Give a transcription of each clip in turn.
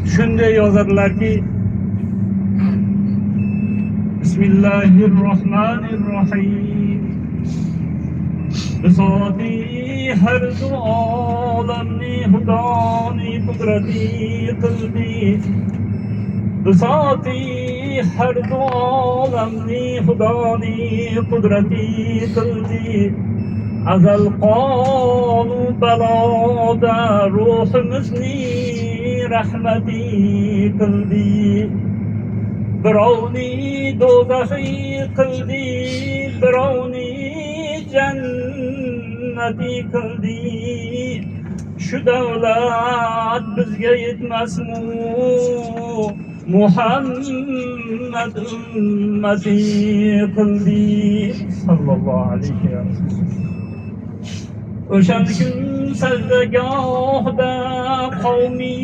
shunday yozadilarki, Bismillahirrohmanirrohim. Bisoti har du olamni xudoni qudrati qildi. Bisoti har du olamni xudoni qudrati qildi. Azal qonu baloda ruhimizni rahmati qildi. Birovni do'zaxi qildi, birovni jannati qildi. Shu davlat bizga yetmasmi? Muhammad ummati qildi. Sallallohu alayhi va sallam. O'shanda kun sajdagohda qavmi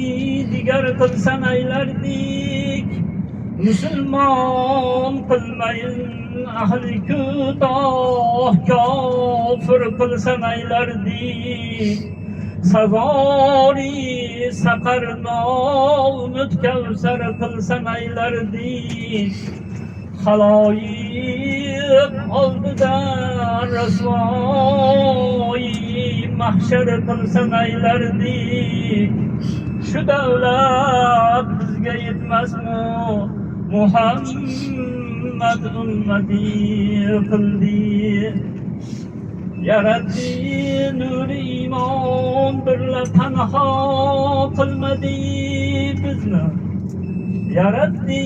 digar qilsam aylardik. Müslüman qilmayin ahli kutoh, kofir qilsam aylardik. Savori saqarno umid kavsar qilsam aylardik. Xaloyiq oldida rasvoyi mahshar qilsam aylardik. Shu davlat bizga yetmasmi? Muhammad ummati qildi. Yaratdi nur iymon birla tanho qilmadi bizni. Yaratdi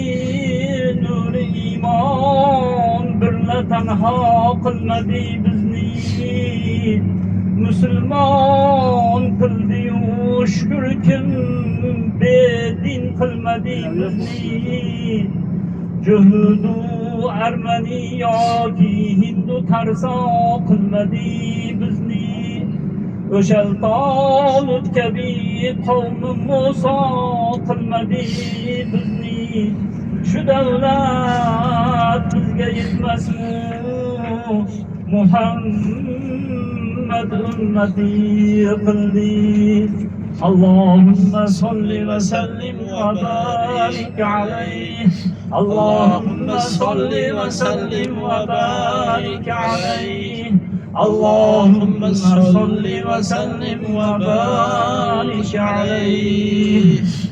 nur iymon birla tanho qilmadi bizni. Müslüman qildi-yu shukr, kim bedin qilmadi bizni. Juhudu armani yoki hindu tarso qilmadi bizni. O'sha Tolut kabi qavmi Muso qilmadi bizni. Shu davlat bizga yetmasmi? Muhammad ummati qildi. Allahumma salli va sallim va barik alayhi. Allahumma salli va sallim va barik alayhi. Allahumma salli va sallim va barik alayhi.